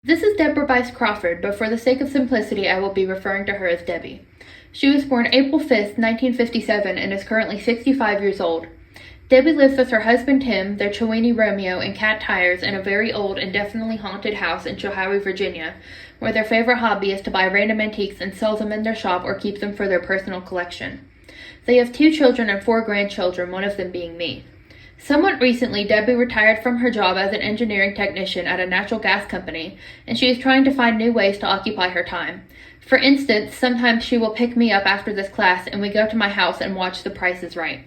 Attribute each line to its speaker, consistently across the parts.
Speaker 1: This is Deborah Bice Crawford, but for the sake of simplicity, I will be referring to her as Debbie. She was born April 5th, 1957, and is currently 65 years old. Debbie lives with her husband Tim, their Chiweenie Romeo, and cat Tyres in a very old and definitely haunted house in Chilhowie, Virginia, where their favorite hobby is to buy random antiques and sell them in their shop or keep them for their personal collection. They have 2 children and 4 grandchildren, one of them being me. Somewhat recently, Debbie retired from her job as an engineering technician at a natural gas company, and she is trying to find new ways to occupy her time. For instance, sometimes she will pick me up after this class and we go to my house and watch The Price is Right.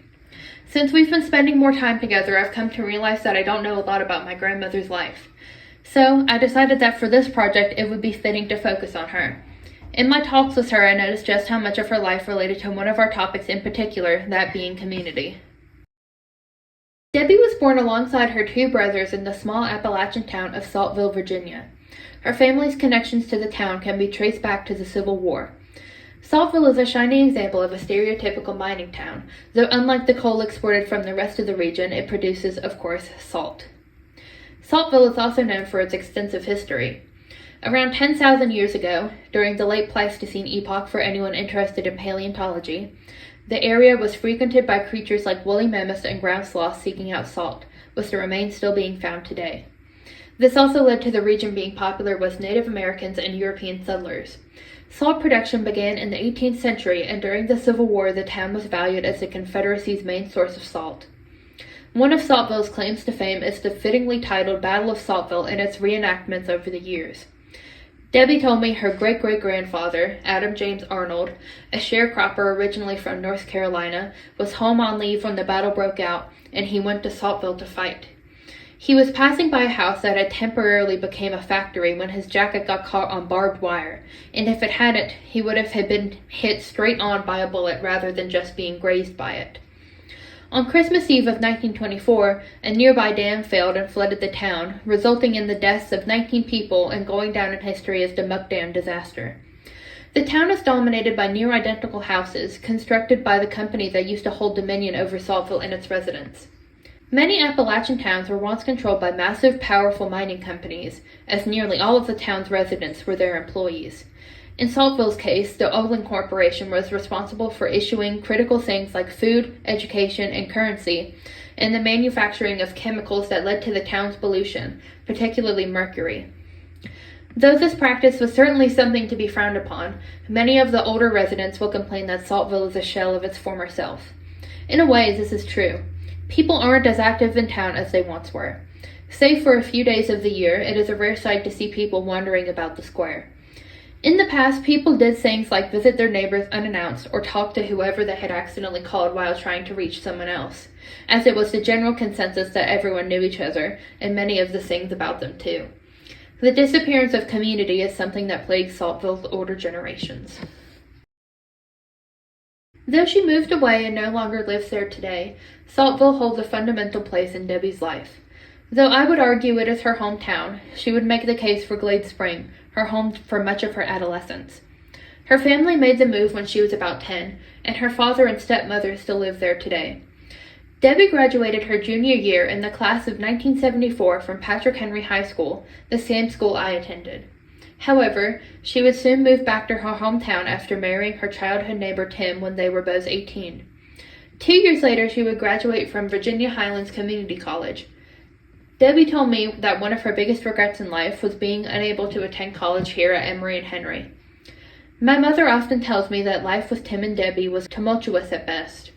Speaker 1: Since we've been spending more time together, I've come to realize that I don't know a lot about my grandmother's life. So, I decided that for this project, it would be fitting to focus on her. In my talks with her, I noticed just how much of her life related to one of our topics in particular, that being community. Debbie was born alongside her 2 brothers in the small Appalachian town of Saltville, Virginia. Her family's connections to the town can be traced back to the Civil War. Saltville is a shining example of a stereotypical mining town, though unlike the coal exported from the rest of the region, it produces, of course, salt. Saltville is also known for its extensive history. Around 10,000 years ago, during the late Pleistocene epoch for anyone interested in paleontology, the area was frequented by creatures like woolly mammoths and ground sloths seeking out salt, with the remains still being found today. This also led to the region being popular with Native Americans and European settlers. Salt production began in the 18th century, and during the Civil War, the town was valued as the Confederacy's main source of salt. One of Saltville's claims to fame is the fittingly titled Battle of Saltville and its reenactments over the years. Debbie told me her great-great-grandfather, Adam James Arnold, a sharecropper originally from North Carolina, was home on leave when the battle broke out, and he went to Saltville to fight. He was passing by a house that had temporarily become a factory when his jacket got caught on barbed wire, and if it hadn't, he would have been hit straight on by a bullet rather than just being grazed by it. On Christmas Eve of 1924, a nearby dam failed and flooded the town, resulting in the deaths of 19 people and going down in history as the Muck Dam disaster. The town is dominated by near-identical houses, constructed by the company that used to hold dominion over Saltville and its residents. Many Appalachian towns were once controlled by massive, powerful mining companies, as nearly all of the town's residents were their employees. In Saltville's case, the Olin Corporation was responsible for issuing critical things like food, education, and currency, and the manufacturing of chemicals that led to the town's pollution, particularly mercury. Though this practice was certainly something to be frowned upon, many of the older residents will complain that Saltville is a shell of its former self. In a way, this is true. People aren't as active in town as they once were. Save for a few days of the year, it is a rare sight to see people wandering about the square. In the past, people did things like visit their neighbors unannounced or talk to whoever they had accidentally called while trying to reach someone else, as it was the general consensus that everyone knew each other, and many of the things about them too. The disappearance of community is something that plagues Saltville's older generations. Though she moved away and no longer lives there today, Saltville holds a fundamental place in Debbie's life. Though I would argue it is her hometown, she would make the case for Glade Spring, her home for much of her adolescence. Her family made the move when she was about 10, and her father and stepmother still live there today. Debbie graduated her junior year in the class of 1974 from Patrick Henry High School, the same school I attended. However, she would soon move back to her hometown after marrying her childhood neighbor Tim when they were both 18. 2 years later, she would graduate from Virginia Highlands Community College. Debbie told me that one of her biggest regrets in life was being unable to attend college here at Emory and Henry. My mother often tells me that life with Tim and Debbie was tumultuous at best.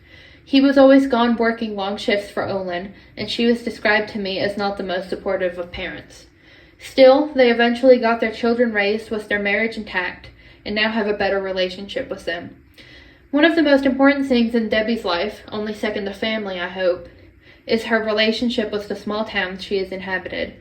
Speaker 1: He was always gone working long shifts for Olin, and she was described to me as not the most supportive of parents. Still, they eventually got their children raised with their marriage intact, and now have a better relationship with them. One of the most important things in Debbie's life, only second to family I hope, is her relationship with the small town she has inhabited.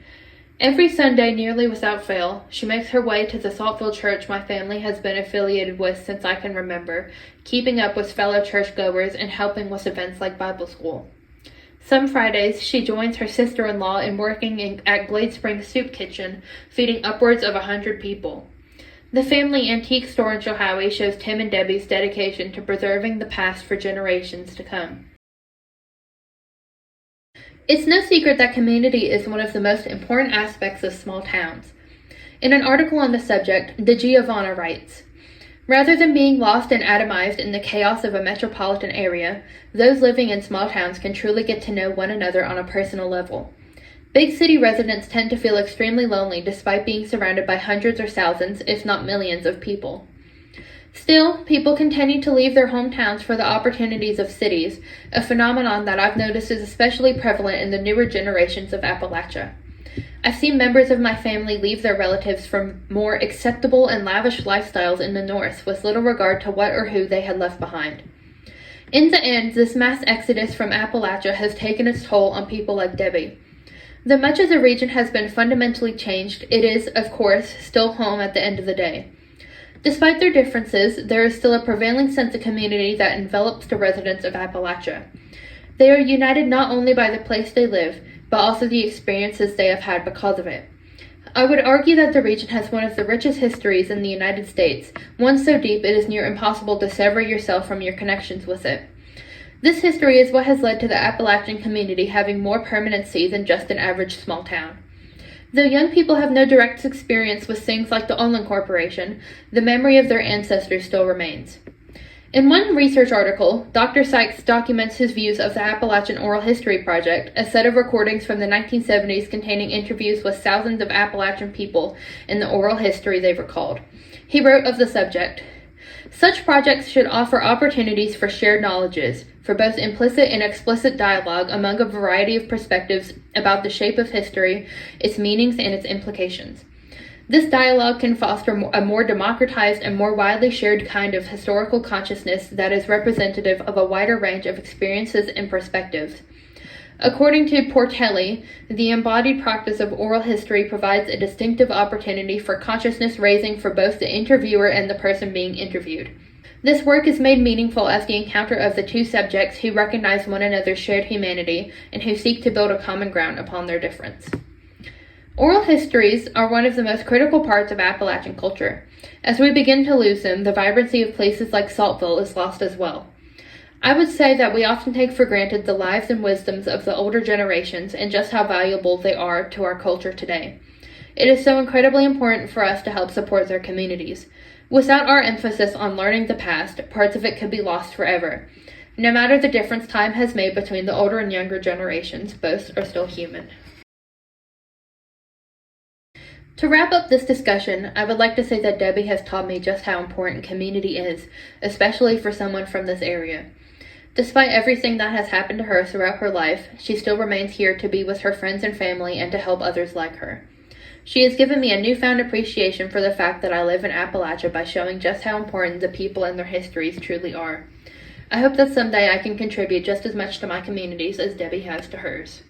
Speaker 1: Every Sunday, nearly without fail, she makes her way to the Saltville church my family has been affiliated with since I can remember, keeping up with fellow churchgoers and helping with events like Bible school. Some Fridays, she joins her sister-in-law in working at Glade Spring Soup Kitchen, feeding upwards of 100 people. The family antique store in Chilhowie shows Tim and Debbie's dedication to preserving the past for generations to come. It's no secret that community is one of the most important aspects of small towns. In an article on the subject, De Giovanna writes, "Rather than being lost and atomized in the chaos of a metropolitan area, those living in small towns can truly get to know one another on a personal level. Big city residents tend to feel extremely lonely despite being surrounded by hundreds or thousands, if not millions, of people. Still, people continue to leave their hometowns for the opportunities of cities, a phenomenon that I've noticed is especially prevalent in the newer generations of Appalachia. I've seen members of my family leave their relatives for more acceptable and lavish lifestyles in the north with little regard to what or who they had left behind. In the end, this mass exodus from Appalachia has taken its toll on people like Debbie. Though much of the region has been fundamentally changed, it is, of course, still home at the end of the day. Despite their differences, there is still a prevailing sense of community that envelops the residents of Appalachia. They are united not only by the place they live, but also the experiences they have had because of it. I would argue that the region has one of the richest histories in the United States, one so deep it is near impossible to sever yourself from your connections with it. This history is what has led to the Appalachian community having more permanency than just an average small town. Though young people have no direct experience with things like the Olin Corporation, the memory of their ancestors still remains. In one research article, Dr. Sykes documents his views of the Appalachian Oral History Project, a set of recordings from the 1970s containing interviews with thousands of Appalachian people and the oral history they've recalled. He wrote of the subject, "Such projects should offer opportunities for shared knowledges, for both implicit and explicit dialogue among a variety of perspectives about the shape of history, its meanings, and its implications. This dialogue can foster a more democratized and more widely shared kind of historical consciousness that is representative of a wider range of experiences and perspectives. According to Portelli, the embodied practice of oral history provides a distinctive opportunity for consciousness raising for both the interviewer and the person being interviewed. This work is made meaningful as the encounter of the two subjects who recognize one another's shared humanity and who seek to build a common ground upon their difference." Oral histories are one of the most critical parts of Appalachian culture. As we begin to lose them, the vibrancy of places like Saltville is lost as well. I would say that we often take for granted the lives and wisdoms of the older generations and just how valuable they are to our culture today. It is so incredibly important for us to help support their communities. Without our emphasis on learning the past, parts of it could be lost forever. No matter the difference time has made between the older and younger generations, both are still human. To wrap up this discussion, I would like to say that Debbie has taught me just how important community is, especially for someone from this area. Despite everything that has happened to her throughout her life, she still remains here to be with her friends and family and to help others like her. She has given me a newfound appreciation for the fact that I live in Appalachia by showing just how important the people and their histories truly are. I hope that someday I can contribute just as much to my communities as Debbie has to hers.